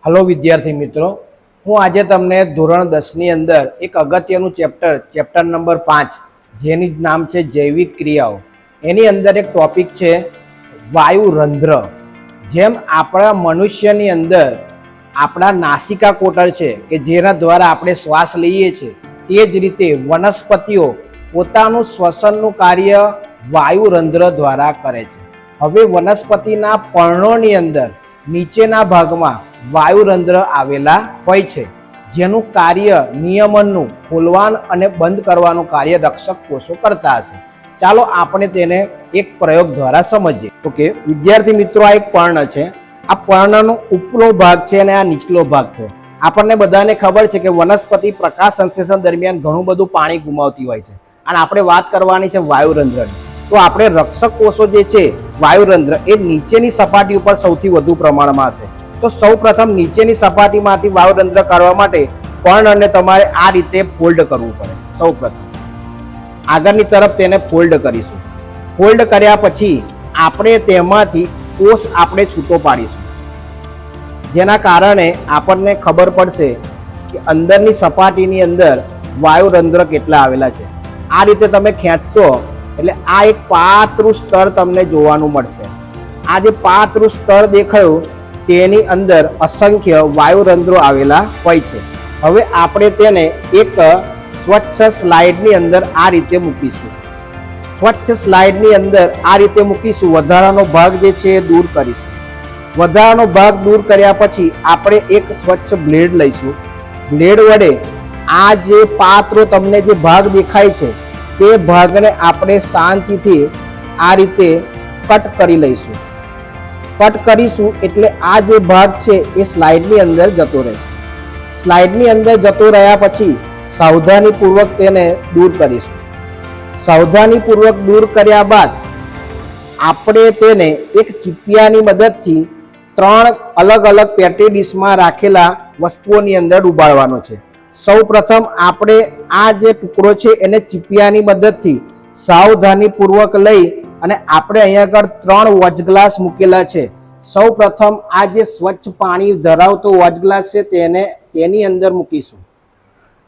Hello વિદ્યાર્થી મિત્રો, હું આજે તમને ધોરણ 10ની અંદર એક અગત્યનું ચેપ્ટર નંબર 5 જેની નામ છે જૈવિક ક્રિયાઓ, એની અંદર એક ટોપિક છે વાયુરંધ્ર. જેમ આપણા મનુષ્યની અંદર આપણા નાસિકા કોટર છે કે જેના દ્વારા આપણે શ્વાસ લઈએ છીએ, તે જ રીતે વનસ્પતિઓ પોતાનું શ્વસનનું કાર્ય વાયુરંધ્ર દ્વારા કરે છે. હવે વનસ્પતિના પર્ણોની અંદર નીચેના ભાગમાં વાયુરંધ્ર આવેલા હોય છે, જેનું કાર્ય નિયમનનું ખોલવાનું અને બંધ કરવાનું કાર્ય રક્ષક કોષો કરતા હશે. ચાલો આપણે તેને એક પ્રયોગ દ્વારા સમજીએ. ઓકે વિદ્યાર્થી મિત્રો, આ એક પર્ણ છે. આ પર્ણનો ઉપલો ભાગ છે અને આ નીચલો ભાગ છે. આપણને બધાને ખબર છે કે વનસ્પતિ પ્રકાશ સંશ્લેષણ દરમિયાન ઘણું બધું પાણી ગુમાવતી હોય છે, અને આપણે વાત કરવાની છે વાયુરંધ્રની. તો આપણે રક્ષક કોષો જે છે વાયુરંધ્ર, એ નીચેની સપાટી ઉપર સૌથી વધુ પ્રમાણમાં હશે. તો સૌ પ્રથમ નીચેની સપાટીમાંથી વાયુરંધ્ર કાઢવા માટે પર્ણને તમારે આ રીતે ફોલ્ડ કરવું પડે. સૌ પ્રથમ આગળની તરફ તેને ફોલ્ડ કરીશું. ફોલ્ડ કર્યા પછી આપણે તેમાંથી કોષ આપણે છૂટો પાડીશું, જેના કારણે આપણને ખબર પડશે કે અંદરની સપાટીની અંદર વાયુરંધ્ર કેટલા આવેલા છે. આ રીતે તમે ખેંચશો એટલે આ એક પાતળું સ્તર તમને જોવાનું મળશે. આ જે પાતળું સ્તર દેખાયું તેની અંદર અસંખ્ય વાયુરંધ્રો આવેલા હોય છે. હવે આપણે તેને એક સ્વચ્છ સ્લાઇડની અંદર આ રીતે મૂકીશું. સ્વચ્છ સ્લાઇડની અંદર આ રીતે મૂકીશું. વધારાનો ભાગ જે છે એ દૂર કરીશું. વધારાનો ભાગ દૂર કર્યા પછી આપણે એક સ્વચ્છ બ્લેડ લઈશું. બ્લેડ વડે આ જે પાતળો તમને જે ભાગ દેખાય છે તે ભાગને આપણે શાંતિથી આ રીતે કટ કરી લઈશું. કટ કરીશું એટલે આ જે ભાગ છે એ સ્લાઇડની અંદર જતો રહેશે. સ્લાઇડની અંદર જતો રહ્યા પછી સાવધાનીપૂર્વક તેને દૂર કરીશું. સાવધાનીપૂર્વક દૂર કર્યા બાદ આપણે તેને એક ચીપિયાની મદદથી 3 અલગ અલગ પેટી ડીશમાં રાખેલા વસ્તુઓની અંદર ઉબાડવાનો છે. સૌ પ્રથમ આપણે આ જે ટુકડો છે એને ચીપિયાની મદદથી સાવધાનીપૂર્વક લઈ અને આપણે અહીંયા આગળ 3 વોચ મૂકેલા છે. સૌ પ્રથમ આ જે સ્વચ્છ પાણી ધરાવતો વોચ છે તેની અંદર મૂકીશું.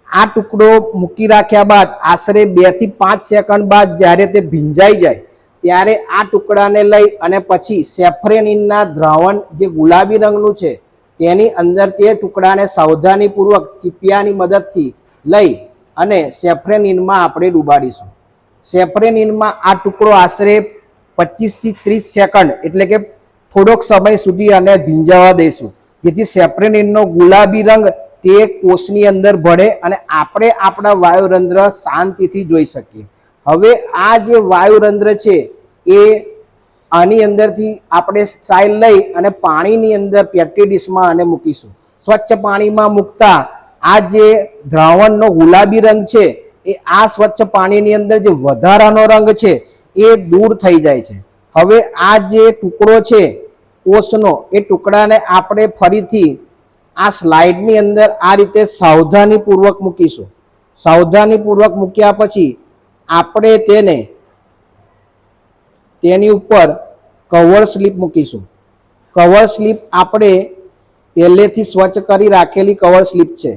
આ ટુકડો મૂકી રાખ્યા બાદ આશરે 2 થી 5 સેકન્ડ બાદ જ્યારે તે ભીંજાઈ જાય ત્યારે આ ટુકડાને લઈ અને પછી સેફ્રેનિનના દ્રાવણ જે ગુલાબી રંગનું છે તેની અંદર તે ટુકડાને સાવધાનીપૂર્વક ચીપિયાની મદદથી લઈ અને સેફ્રેનિનમાં આપણે ડુબાડીશું. સેફ્રેનિનમાં આ ટુકડો આશરે 25 થી 30 સેકન્ડ એટલે કે થોડોક સમય સુધી આને ભીંજાવા દઈશું, જેથી સેફ્રેનિનનો ગુલાબી રંગ તે કોષની અંદર ભળે અને આપણે આપણા વાયુરંધ્ર શાંતિથી જોઈ શકીએ. હવે આ જે વાયુરંધ્ર છે એ આની અંદરથી આપણે સાઈલ લઈ અને પાણીની અંદર પેટી ડીશમાં આને મૂકીશું. સ્વચ્છ પાણીમાં મૂકતા આ જે દ્રાવણનો ગુલાબી રંગ છે એ આ સ્વચ્છ પાણીની અંદર જે વધારાનો રંગ છે એ દૂર થઈ જાય છે. હવે આ જે ટુકડો છે કોષનો, એ ટુકડાને આપણે ફરીથી આ સ્લાઇડની અંદર આ રીતે સાવધાનીપૂર્વક મૂકીશું. સાવધાનીપૂર્વક મૂક્યા પછી આપણે તેની ઉપર કવર સ્લિપ મૂકીશું. કવર સ્લિપ આપણે પહેલેથી સ્વચ્છ કરી રાખેલી કવર સ્લિપ છે.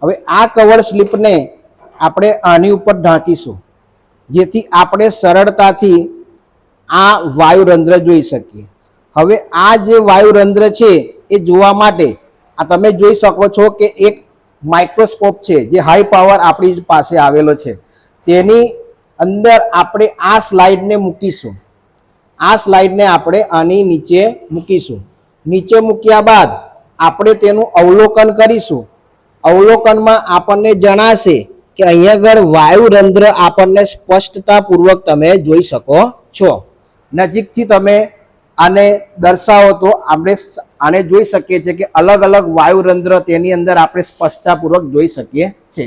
હવે આ કવર સ્લિપને આપણે આની ઉપર ઢાંકીશું, જેથી આપણે સરળતાથી આ વાયુરંધ્ર જોઈ શકીએ. હવે આ જે વાયુરંધ્ર છે એ જોવા માટે આ તમે જોઈ શકો છો કે એક માઇક્રોસ્કોપ છે જે હાઈ પાવર આપણી પાસે આવેલો છે. તેની અંદર આપણે આ સ્લાઇડને મૂકીશું. આ સ્લાઇડને આપણે આની નીચે મૂકીશું. નીચે મૂક્યા બાદ આપણે તેનું અવલોકન કરીશું. અવલોકનમાં આપણને જણાશે કે અહીંયા આગળ વાયુરંધ્ર આપણને સ્પષ્ટતાપૂર્વક તમે જોઈ શકો છો. નજીકથી તમે આને દર્શાવો તો આપણે આને જોઈ શકીએ છીએ કે અલગ અલગ વાયુરંધ્ર તેની અંદર આપણે સ્પષ્ટતાપૂર્વક જોઈ શકીએ છીએ.